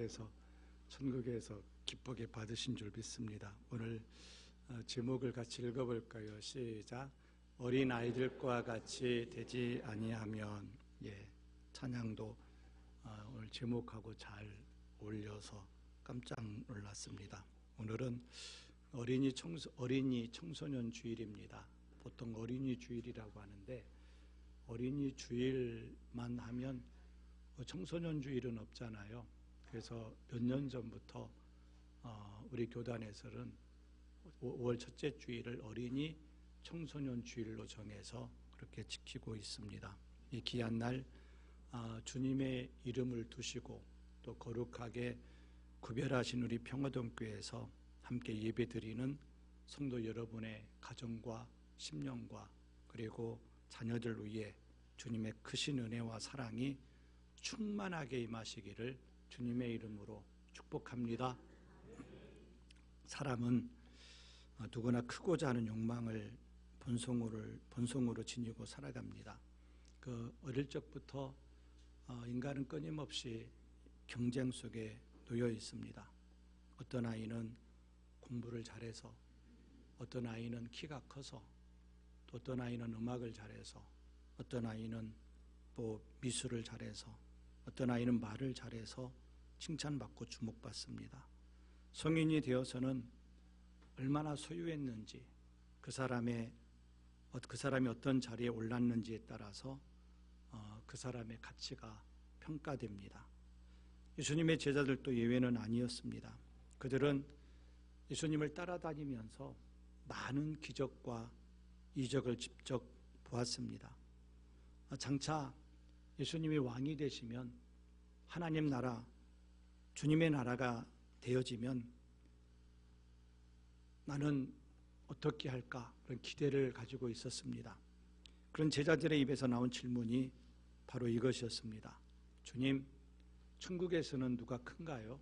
주님께서 천국에서 기쁘게 받으신 줄 믿습니다. 오늘 제목을 같이 읽어볼까요? 시작. 어린 아이들과 같이 되지 아니하면. 찬양도 오늘 제목하고 잘 어울려서 깜짝 놀랐습니다. 오늘은 어린이 청소년 주일입니다. 보통 어린이 주일이라고 하는데 어린이 주일만 하면 청소년 주일은 없잖아요. 그래서 몇 년 전부터 우리 교단에서는 5월 첫째 주일을 어린이 청소년 주일로 정해서 그렇게 지키고 있습니다. 이 귀한 날 주님의 이름을 두시고 또 거룩하게 구별하신 우리 평화동교회에서 함께 예배드리는 성도 여러분의 가정과 심령과 그리고 자녀들 위해 주님의 크신 은혜와 사랑이 충만하게 임하시기를 주님의 이름으로 축복합니다. 사람은 누구나 크고자 하는 욕망을 본성으로 지니고 살아갑니다. 어릴 적부터 인간은 끊임없이 경쟁 속에 놓여 있습니다. 어떤 아이는 공부를 잘해서, 어떤 아이는 키가 커서, 또 어떤 아이는 음악을 잘해서, 어떤 아이는 또 미술을 잘해서, 어떤 아이는 말을 잘해서 칭찬받고 주목받습니다. 성인이 되어서는 얼마나 소유했는지, 그 사람이 어떤 자리에 올랐는지에 따라서 그 사람의 가치가 평가됩니다. 예수님의 제자들도 예외는 아니었습니다. 그들은 예수님을 따라다니면서 많은 기적과 이적을 직접 보았습니다. 장차 예수님이 왕이 되시면 하나님 나라, 주님의 나라가 되어지면 나는 어떻게 할까? 그런 기대를 가지고 있었습니다. 그런 제자들의 입에서 나온 질문이 바로 이것이었습니다. 주님, 천국에서는 누가 큰가요?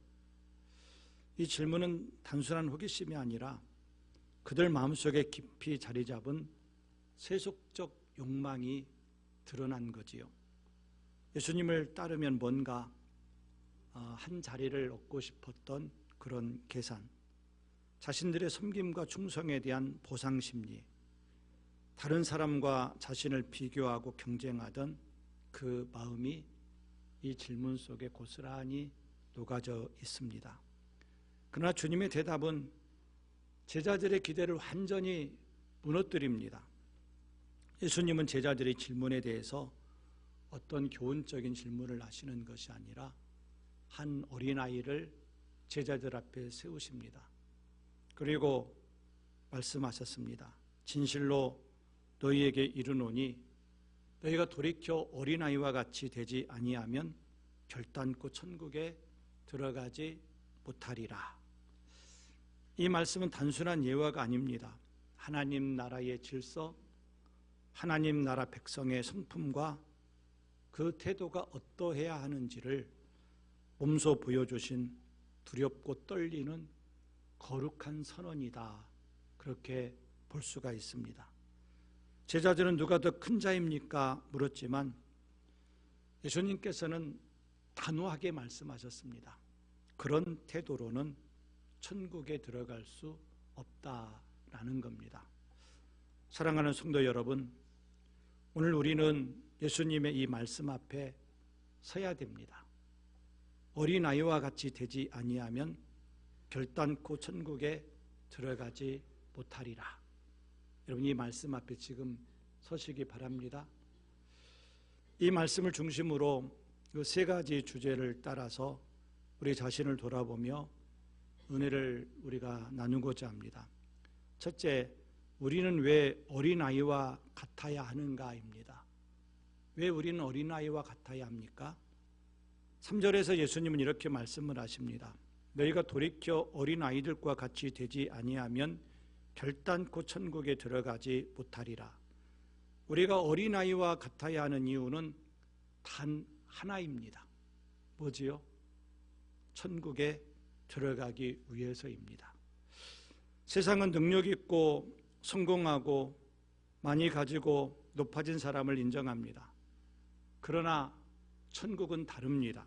이 질문은 단순한 호기심이 아니라 그들 마음속에 깊이 자리 잡은 세속적 욕망이 드러난 거지요. 예수님을 따르면 뭔가 한 자리를 얻고 싶었던 그런 계산, 자신들의 섬김과 충성에 대한 보상심리, 다른 사람과 자신을 비교하고 경쟁하던 그 마음이 이 질문 속에 고스란히 녹아져 있습니다. 그러나 주님의 대답은 제자들의 기대를 완전히 무너뜨립니다. 예수님은 제자들의 질문에 대해서 어떤 교훈적인 질문을 하시는 것이 아니라 한 어린아이를 제자들 앞에 세우십니다. 그리고 말씀하셨습니다. 진실로 너희에게 이르노니 너희가 돌이켜 어린아이와 같이 되지 아니하면 결단코 천국에 들어가지 못하리라. 이 말씀은 단순한 예화가 아닙니다. 하나님 나라의 질서, 하나님 나라 백성의 성품과 그 태도가 어떠해야 하는지를 몸소 보여주신 두렵고 떨리는 거룩한 선언이다. 그렇게 볼 수가 있습니다. 제자들은 누가 더 큰 자입니까? 물었지만 예수님께서는 단호하게 말씀하셨습니다. 그런 태도로는 천국에 들어갈 수 없다라는 겁니다. 사랑하는 성도 여러분, 오늘 우리는 예수님의 이 말씀 앞에 서야 됩니다. 어린아이와 같이 되지 아니하면 결단코 천국에 들어가지 못하리라. 여러분, 이 말씀 앞에 지금 서시기 바랍니다. 이 말씀을 중심으로 그 세 가지 주제를 따라서 우리 자신을 돌아보며 은혜를 우리가 나누고자 합니다. 첫째, 우리는 왜 어린아이와 같아야 하는가입니다. 왜 우리는 어린아이와 같아야 합니까? 3절에서 예수님은 이렇게 말씀을 하십니다. 너희가 돌이켜 어린아이들과 같이 되지 아니하면 결단코 천국에 들어가지 못하리라. 우리가 어린아이와 같아야 하는 이유는 단 하나입니다. 뭐지요? 천국에 들어가기 위해서입니다. 세상은 능력 있고 성공하고 많이 가지고 높아진 사람을 인정합니다. 그러나 천국은 다릅니다.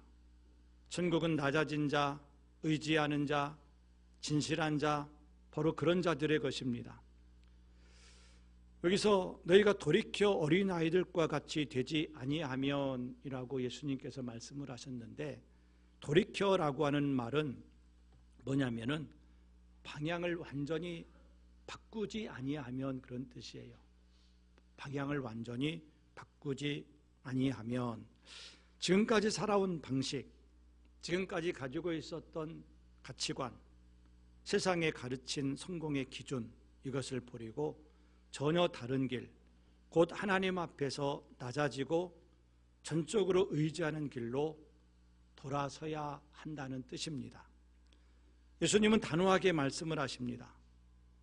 천국은 낮아진 자, 의지하는 자, 진실한 자, 바로 그런 자들의 것입니다. 여기서 너희가 돌이켜 어린아이들과 같이 되지 아니하면이라고 예수님께서 말씀을 하셨는데, 돌이켜라고 하는 말은 뭐냐면은 방향을 완전히 바꾸지 아니하면 그런 뜻이에요. 방향을 완전히 바꾸지 아니하면 지금까지 살아온 방식, 지금까지 가지고 있었던 가치관, 세상에 가르친 성공의 기준, 이것을 버리고 전혀 다른 길, 곧 하나님 앞에서 낮아지고 전적으로 의지하는 길로 돌아서야 한다는 뜻입니다. 예수님은 단호하게 말씀을 하십니다.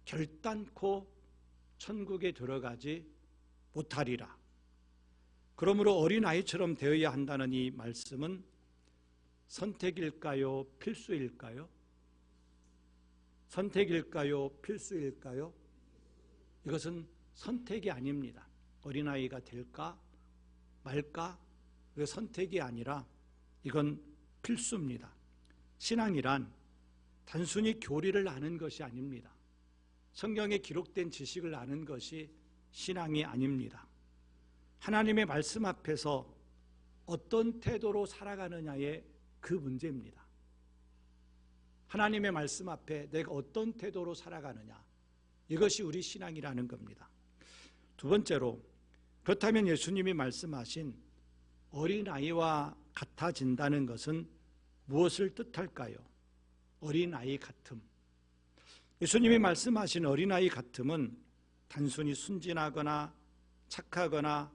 결단코 천국에 들어가지 못하리라. 그러므로 어린아이처럼 되어야 한다는 이 말씀은 선택일까요? 필수일까요? 선택일까요? 필수일까요? 이것은 선택이 아닙니다. 어린아이가 될까 말까? 그 선택이 아니라 이건 필수입니다. 신앙이란 단순히 교리를 아는 것이 아닙니다. 성경에 기록된 지식을 아는 것이 신앙이 아닙니다. 하나님의 말씀 앞에서 어떤 태도로 살아가느냐의 그 문제입니다. 하나님의 말씀 앞에 내가 어떤 태도로 살아가느냐, 이것이 우리 신앙이라는 겁니다. 두 번째로, 그렇다면 예수님이 말씀하신 어린아이와 같아진다는 것은 무엇을 뜻할까요? 어린아이 같음. 예수님이 말씀하신 어린아이 같음은 단순히 순진하거나 착하거나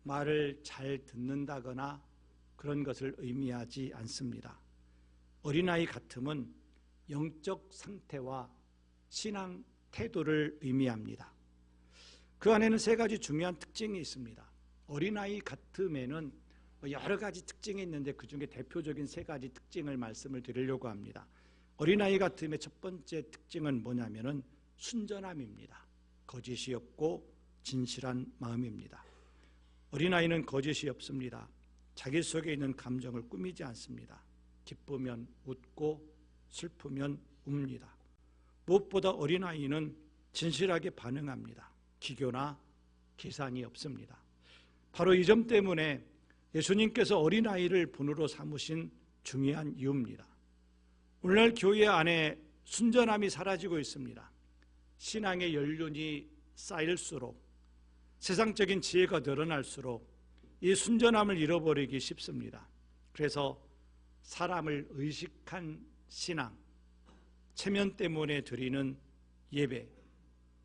말을 잘 듣는다거나 그런 것을 의미하지 않습니다. 어린아이 같음은 영적 상태와 신앙 태도를 의미합니다. 그 안에는 세 가지 중요한 특징이 있습니다. 어린아이 같음에는 여러 가지 특징이 있는데 그 중에 대표적인 세 가지 특징을 말씀을 드리려고 합니다. 어린아이 같음의 첫 번째 특징은 뭐냐면은 순전함입니다. 거짓이 없고 진실한 마음입니다. 어린아이는 거짓이 없습니다. 자기 속에 있는 감정을 꾸미지 않습니다. 기쁘면 웃고 슬프면 웁니다. 무엇보다 어린아이는 진실하게 반응합니다. 기교나 계산이 없습니다. 바로 이 점 때문에 예수님께서 어린아이를 본으로 삼으신 중요한 이유입니다. 오늘날 교회 안에 순전함이 사라지고 있습니다. 신앙의 연륜이 쌓일수록, 세상적인 지혜가 늘어날수록 이 순전함을 잃어버리기 쉽습니다. 그래서 사람을 의식한 신앙, 체면 때문에 드리는 예배,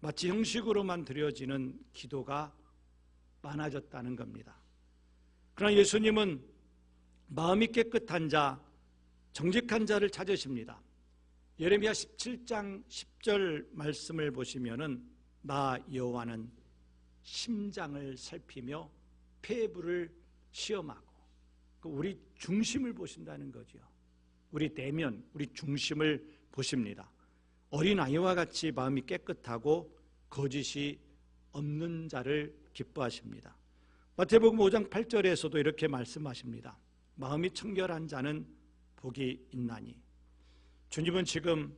마치 형식으로만 드려지는 기도가 많아졌다는 겁니다. 그러나 예수님은 마음이 깨끗한 자, 정직한 자를 찾으십니다. 예레미야 17장 10절 말씀을 보시면은 나 여호와는 심장을 살피며 폐부를 시험하고, 우리 중심을 보신다는 거죠. 우리 내면, 우리 중심을 보십니다. 어린아이와 같이 마음이 깨끗하고 거짓이 없는 자를 기뻐하십니다. 마태복음 5장 8절에서도 이렇게 말씀하십니다. 마음이 청결한 자는 복이 있나니. 주님은 지금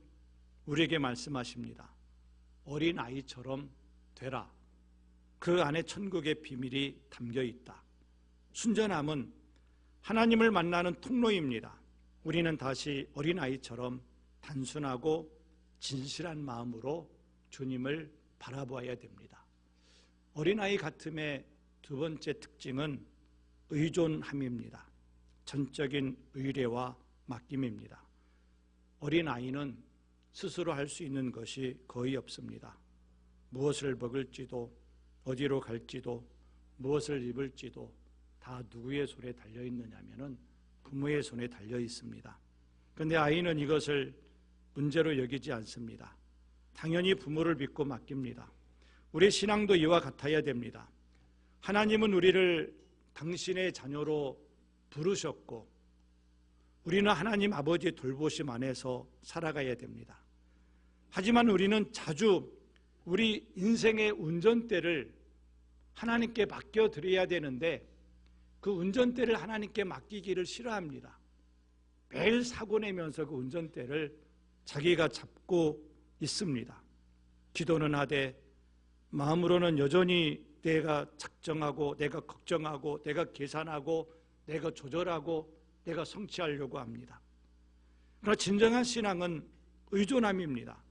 우리에게 말씀하십니다. 어린아이처럼 되라. 그 안에 천국의 비밀이 담겨 있다. 순전함은 하나님을 만나는 통로입니다. 우리는 다시 어린아이처럼 단순하고 진실한 마음으로 주님을 바라보아야 됩니다. 어린아이 같음의 두 번째 특징은 의존함입니다. 전적인 의뢰와 맡김입니다. 어린아이는 스스로 할 수 있는 것이 거의 없습니다. 무엇을 먹을지도, 어디로 갈지도, 무엇을 입을지도 다 누구의 손에 달려 있느냐면은 부모의 손에 달려 있습니다. 그런데 아이는 이것을 문제로 여기지 않습니다. 당연히 부모를 믿고 맡깁니다. 우리 신앙도 이와 같아야 됩니다. 하나님은 우리를 당신의 자녀로 부르셨고 우리는 하나님 아버지의 돌보심 안에서 살아가야 됩니다. 하지만 우리는 자주 우리 인생의 운전대를 하나님께 맡겨드려야 되는데 그 운전대를 하나님께 맡기기를 싫어합니다. 매일 사고 내면서 그 운전대를 자기가 잡고 있습니다. 기도는 하되 마음으로는 여전히 내가 작정하고 내가 걱정하고 내가 계산하고 내가 조절하고 내가 성취하려고 합니다. 그러나 진정한 신앙은 의존함입니다.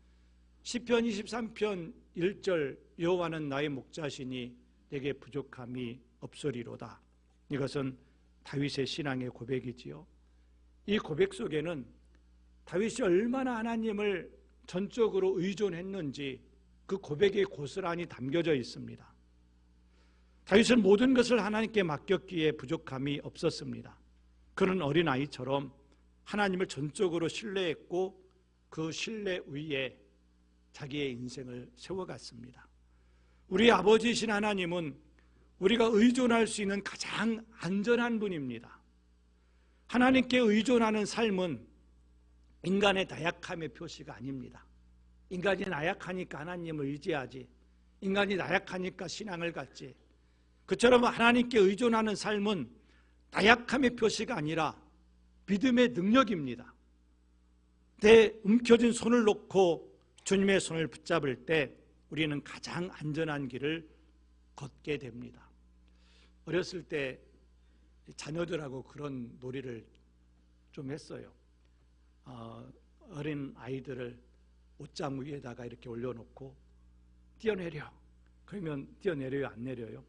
시편 23편 1절 여호와는 나의 목자시니 내게 부족함이 없으리로다. 이것은 다윗의 신앙의 고백이지요. 이 고백 속에는 다윗이 얼마나 하나님을 전적으로 의존했는지 그 고백에 고스란히 담겨져 있습니다. 다윗은 모든 것을 하나님께 맡겼기에 부족함이 없었습니다. 그는 어린아이처럼 하나님을 전적으로 신뢰했고 그 신뢰 위에 자기의 인생을 세워갔습니다. 우리 아버지이신 하나님은 우리가 의존할 수 있는 가장 안전한 분입니다. 하나님께 의존하는 삶은 인간의 나약함의 표시가 아닙니다. 인간이 나약하니까 하나님을 의지하지, 인간이 나약하니까 신앙을 갖지. 그처럼 하나님께 의존하는 삶은 나약함의 표시가 아니라 믿음의 능력입니다. 내 움켜진 손을 놓고 주님의 손을 붙잡을 때 우리는 가장 안전한 길을 걷게 됩니다. 어렸을 때 자녀들하고 그런 놀이를 좀 했어요. 어린 아이들을 옷장 위에다가 이렇게 올려놓고 뛰어내려. 그러면 뛰어내려요, 안 내려요?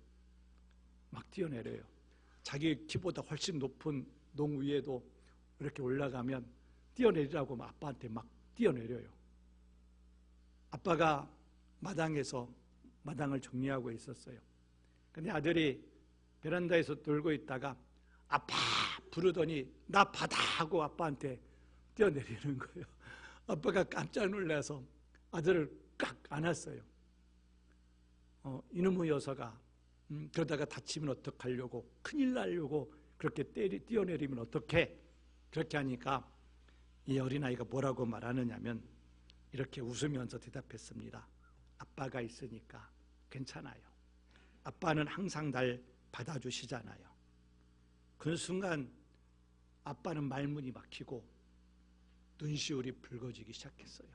막 뛰어내려요. 자기 키보다 훨씬 높은 농 위에도 이렇게 올라가면 뛰어내리라고 아빠한테 막 뛰어내려요. 아빠가 마당에서 마당을 정리하고 있었어요. 근데 아들이 베란다에서 놀고 있다가 아빠 부르더니 나 받아 하고 아빠한테 뛰어내리는 거예요. 아빠가 깜짝 놀라서 아들을 깍 안았어요. 이놈의 녀석아, 그러다가 다치면 어떡하려고, 큰일 나려고 그렇게 뛰어내리면 어떡해. 그렇게 하니까 이 어린아이가 뭐라고 말하느냐면 이렇게 웃으면서 대답했습니다. 아빠가 있으니까 괜찮아요. 아빠는 항상 날 받아주시잖아요. 그 순간 아빠는 말문이 막히고 눈시울이 붉어지기 시작했어요.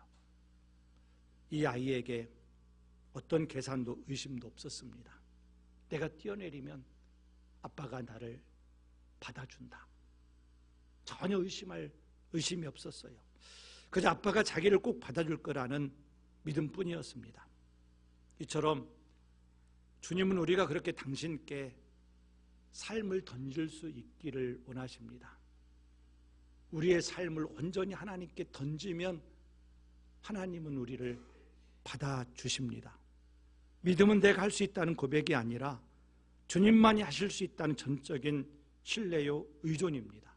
이 아이에게 어떤 계산도 의심도 없었습니다. 내가 뛰어내리면 아빠가 나를 받아준다. 전혀 의심이 없었어요. 그저 아빠가 자기를 꼭 받아줄 거라는 믿음뿐이었습니다. 이처럼 주님은 우리가 그렇게 당신께 삶을 던질 수 있기를 원하십니다. 우리의 삶을 온전히 하나님께 던지면 하나님은 우리를 받아주십니다. 믿음은 내가 할 수 있다는 고백이 아니라 주님만이 하실 수 있다는 전적인 신뢰요 의존입니다.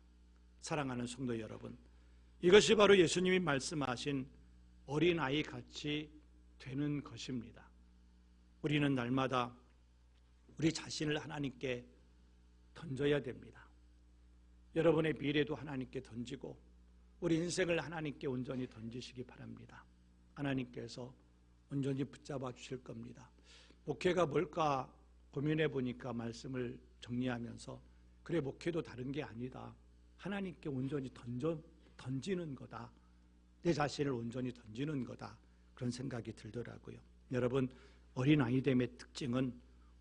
사랑하는 성도 여러분, 이것이 바로 예수님이 말씀하신 어린아이 같이 되는 것입니다. 우리는 날마다 우리 자신을 하나님께 던져야 됩니다. 여러분의 미래도 하나님께 던지고 우리 인생을 하나님께 온전히 던지시기 바랍니다. 하나님께서 온전히 붙잡아 주실 겁니다. 목회가 뭘까 고민해 보니까 말씀을 정리하면서 그래, 목회도 다른 게 아니다. 하나님께 온전히 던지는 거다. 내 자신을 온전히 던지는 거다. 그런 생각이 들더라고요. 여러분, 어린아이됨의 특징은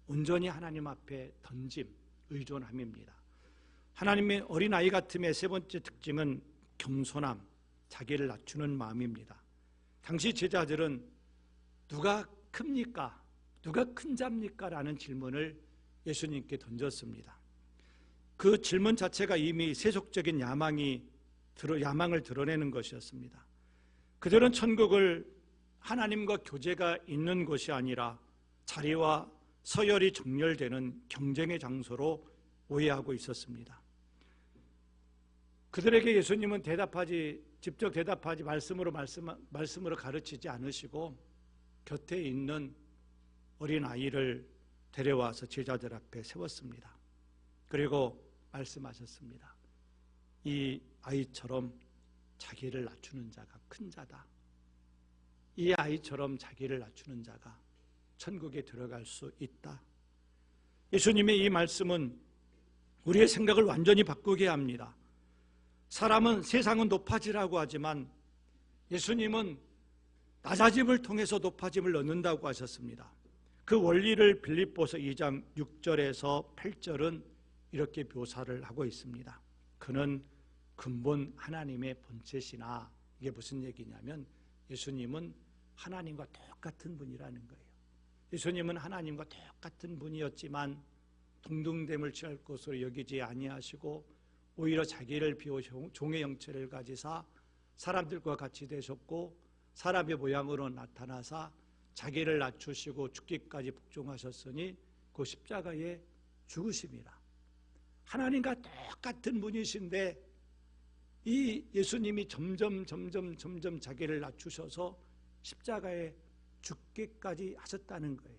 온전히 하나님 앞에 던짐, 의존함입니다. 하나님의 어린아이 같음의 세 번째 특징은 겸손함, 자기를 낮추는 마음입니다. 당시 제자들은 누가 큽니까? 누가 큰 자입니까? 라는 질문을 예수님께 던졌습니다. 그 질문 자체가 이미 세속적인 야망을 드러내는 것이었습니다. 그들은 천국을 하나님과 교제가 있는 곳이 아니라 자리와 서열이 정렬되는 경쟁의 장소로 오해하고 있었습니다. 그들에게 예수님은 직접 대답하지 말씀으로 가르치지 않으시고 곁에 있는 어린아이를 데려와서 제자들 앞에 세웠습니다. 그리고 말씀하셨습니다. 이 아이처럼 자기를 낮추는 자가 큰 자다. 이 아이처럼 자기를 낮추는 자가 천국에 들어갈 수 있다. 예수님의 이 말씀은 우리의 생각을 완전히 바꾸게 합니다. 세상은 높아지라고 하지만 예수님은 낮아짐을 통해서 높아짐을 얻는다고 하셨습니다. 그 원리를 빌립보서 2장 6절에서 8절은 이렇게 묘사를 하고 있습니다. 그는 근본 하나님의 본체시나, 이게 무슨 얘기냐면 예수님은 하나님과 똑같은 분이라는 거예요. 예수님은 하나님과 똑같은 분이었지만 동등됨을 취할 것으로 여기지 아니하시고 오히려 자기를 비워 종의 형체를 가지사 사람들과 같이 되셨고 사람의 모양으로 나타나사 자기를 낮추시고 죽기까지 복종하셨으니 그 십자가에 죽으심이라. 하나님과 똑같은 분이신데 이 예수님이 점점 자기를 낮추셔서 십자가에 죽기까지 하셨다는 거예요.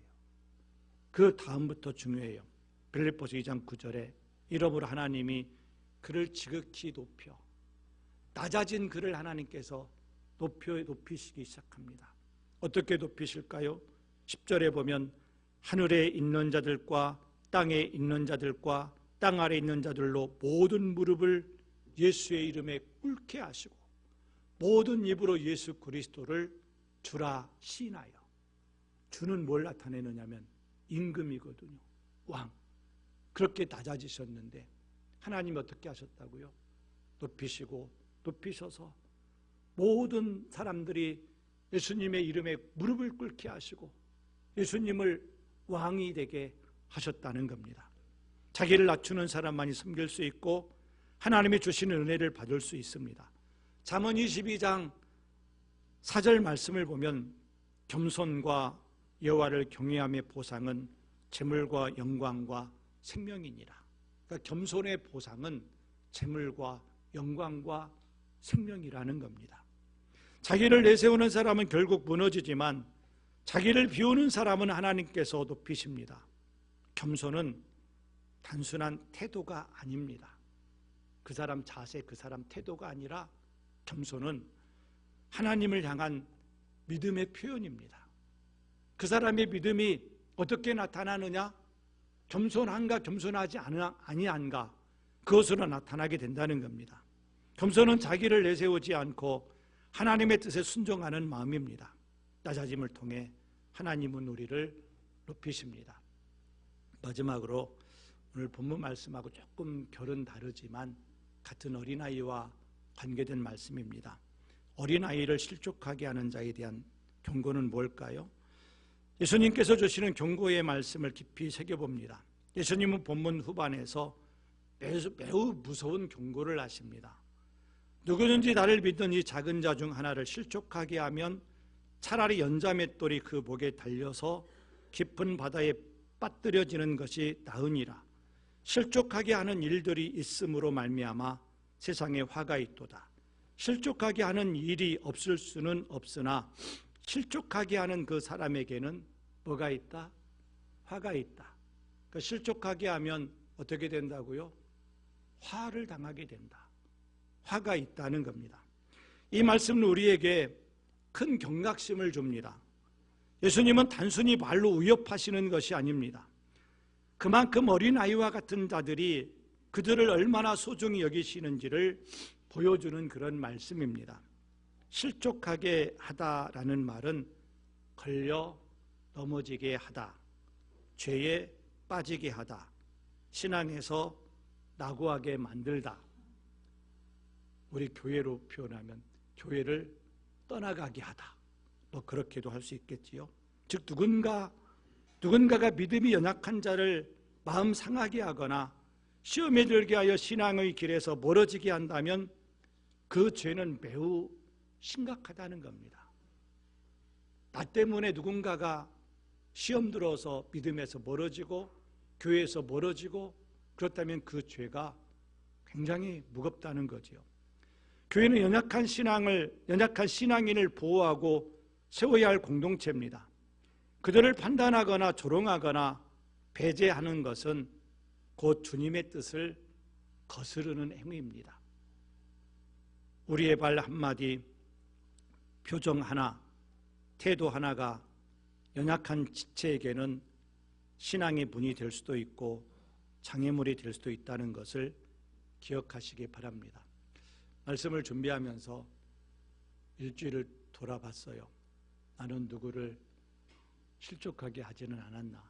그 다음부터 중요해요. 빌립보서 2장 9절에 이러므로 하나님이 그를 지극히 높여, 낮아진 그를 하나님께서 높이시기 시작합니다. 어떻게 높이실까요? 10절에 보면 하늘에 있는 자들과 땅에 있는 자들과 땅 아래 있는 자들로 모든 무릎을 예수의 이름에 꿇게 하시고 모든 입으로 예수 그리스도를 주라 시인하여. 주는 뭘 나타내느냐면 임금이거든요. 왕. 그렇게 낮아지셨는데 하나님이 어떻게 하셨다고요? 높이셔서 모든 사람들이 예수님의 이름에 무릎을 꿇게 하시고 예수님을 왕이 되게 하셨다는 겁니다. 자기를 낮추는 사람만이 섬길 수 있고 하나님이 주시는 은혜를 받을 수 있습니다. 잠언 22장 4절 말씀을 보면 겸손과 여호와를 경외함의 보상은 재물과 영광과 생명이니라. 그러니까 겸손의 보상은 재물과 영광과 생명이라는 겁니다. 자기를 내세우는 사람은 결국 무너지지만 자기를 비우는 사람은 하나님께서 높이십니다. 겸손은 단순한 태도가 아닙니다. 그 사람 자세, 그 사람 태도가 아니라 겸손은 하나님을 향한 믿음의 표현입니다. 그 사람의 믿음이 어떻게 나타나느냐? 겸손한가 겸손하지 아니한가, 그것으로 나타나게 된다는 겁니다. 겸손은 자기를 내세우지 않고 하나님의 뜻에 순종하는 마음입니다. 낮아짐을 통해 하나님은 우리를 높이십니다. 마지막으로 오늘 본문 말씀하고 조금 결은 다르지만 같은 어린아이와 관계된 말씀입니다. 어린아이를 실족하게 하는 자에 대한 경고는 뭘까요? 예수님께서 주시는 경고의 말씀을 깊이 새겨봅니다. 예수님은 본문 후반에서 매우 무서운 경고를 하십니다. 누구든지 나를 믿는 이 작은 자 중 하나를 실족하게 하면 차라리 연자맷돌이 그 목에 달려서 깊은 바다에 빠뜨려지는 것이 나으니라. 실족하게 하는 일들이 있음으로 말미암아 세상에 화가 있도다. 실족하게 하는 일이 없을 수는 없으나 실족하게 하는 그 사람에게는 뭐가 있다? 화가 있다. 그 실족하게 하면 어떻게 된다고요? 화를 당하게 된다. 화가 있다는 겁니다. 이 말씀은 우리에게 큰 경각심을 줍니다. 예수님은 단순히 말로 위협하시는 것이 아닙니다. 그만큼 어린아이와 같은 자들이 그들을 얼마나 소중히 여기시는지를 보여주는 그런 말씀입니다. 실족하게 하다라는 말은 걸려 넘어지게 하다, 죄에 빠지게 하다, 신앙에서 낙오하게 만들다. 우리 교회로 표현하면 교회를 떠나가게 하다, 뭐 그렇게도 할 수 있겠지요. 즉 누군가가 믿음이 연약한 자를 마음 상하게 하거나 시험에 들게 하여 신앙의 길에서 멀어지게 한다면 그 죄는 매우 심각하다는 겁니다. 나 때문에 누군가가 시험 들어서 믿음에서 멀어지고 교회에서 멀어지고 그렇다면 그 죄가 굉장히 무겁다는 거지요. 교회는 연약한 신앙인을 보호하고 세워야 할 공동체입니다. 그들을 판단하거나 조롱하거나 배제하는 것은 곧 주님의 뜻을 거스르는 행위입니다. 우리의 말 한마디, 표정 하나, 태도 하나가 연약한 지체에게는 신앙의 문이 될 수도 있고 장애물이 될 수도 있다는 것을 기억하시기 바랍니다. 말씀을 준비하면서 일주일을 돌아봤어요. 나는 누구를 실족하게 하지는 않았나.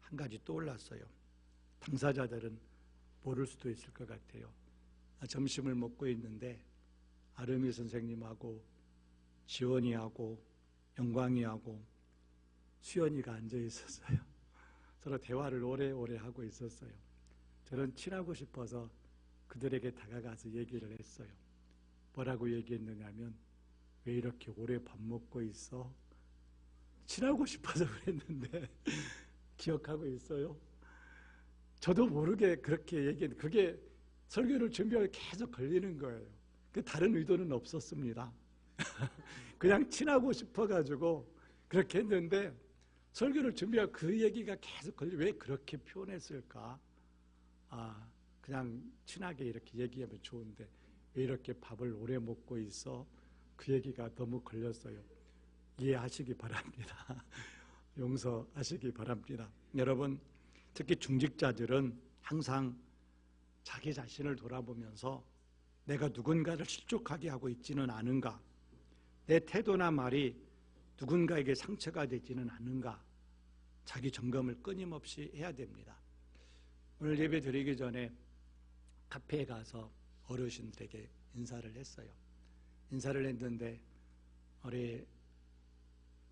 한 가지 떠올랐어요. 당사자들은 모를 수도 있을 것 같아요. 점심을 먹고 있는데 아름이 선생님하고 지원이하고 영광이하고 수연이가 앉아 있었어요. 서로 대화를 오래오래 하고 있었어요. 저는 친하고 싶어서 그들에게 다가가서 얘기를 했어요. 뭐라고 얘기했느냐면, 왜 이렇게 오래 밥 먹고 있어? 친하고 싶어서 그랬는데 기억하고 있어요? 저도 모르게 그렇게 얘기했는데 그게 설교를 준비하고 계속 걸리는 거예요. 그 다른 의도는 없었습니다. 그냥 친하고 싶어가지고 그렇게 했는데 설교를 준비하고 그 얘기가 계속 왜 그렇게 표현했을까? 그냥 친하게 이렇게 얘기하면 좋은데 왜 이렇게 밥을 오래 먹고 있어? 그 얘기가 너무 걸렸어요. 이해하시기 바랍니다. 용서하시기 바랍니다. 여러분, 특히 중직자들은 항상 자기 자신을 돌아보면서 내가 누군가를 실족하게 하고 있지는 않은가? 내 태도나 말이 누군가에게 상처가 되지는 않은가? 자기 점검을 끊임없이 해야 됩니다. 오늘 예배 드리기 전에 카페에 가서 어르신들에게 인사를 했어요. 인사를 했는데 우리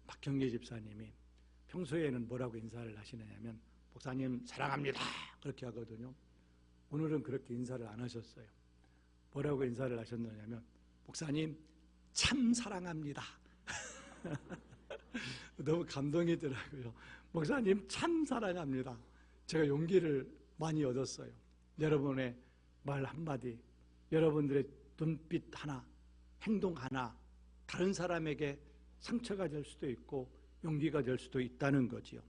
박형기 집사님이 평소에는 뭐라고 인사를 하시느냐면 목사님 사랑합니다 그렇게 하거든요. 오늘은 그렇게 인사를 안 하셨어요. 뭐라고 인사를 하셨느냐면 목사님 참 사랑합니다. 너무 감동이더라고요. 목사님 참 사랑합니다. 제가 용기를 많이 얻었어요. 여러분의 말 한마디, 여러분들의 눈빛 하나, 행동 하나 다른 사람에게 상처가 될 수도 있고 용기가 될 수도 있다는 거지요.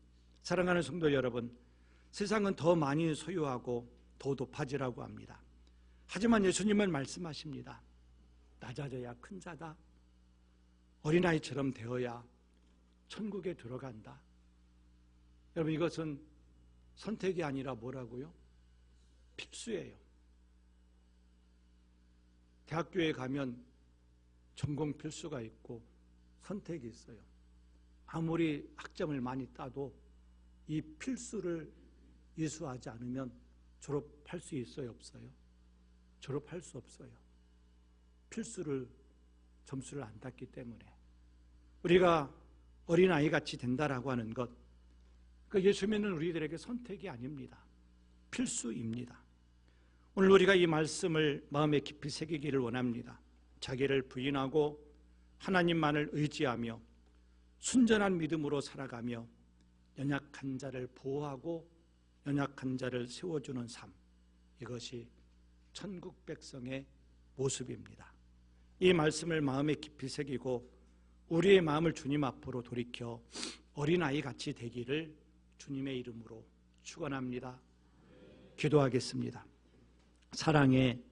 사랑하는 성도 여러분, 세상은 더 많이 소유하고 더 높아지라고 합니다. 하지만 예수님은 말씀하십니다. 낮아져야 큰 자다. 어린아이처럼 되어야 천국에 들어간다. 여러분, 이것은 선택이 아니라 뭐라고요? 필수예요. 대학교에 가면 전공 필수가 있고 선택이 있어요. 아무리 학점을 많이 따도 이 필수를 이수하지 않으면 졸업할 수 있어요, 없어요? 졸업할 수 없어요. 필수를 점수를 안 땄기 때문에 우리가 어린아이같이 된다라고 하는 것, 그 예수 믿는 우리들에게 선택이 아닙니다. 필수입니다. 오늘 우리가 이 말씀을 마음에 깊이 새기기를 원합니다. 자기를 부인하고 하나님만을 의지하며 순전한 믿음으로 살아가며 연약한 자를 보호하고 연약한 자를 세워주는 삶, 이것이 천국 백성의 모습입니다. 이 말씀을 마음에 깊이 새기고 우리의 마음을 주님 앞으로 돌이켜 어린아이같이 되기를 주님의 이름으로 축원합니다. 기도하겠습니다. 사랑의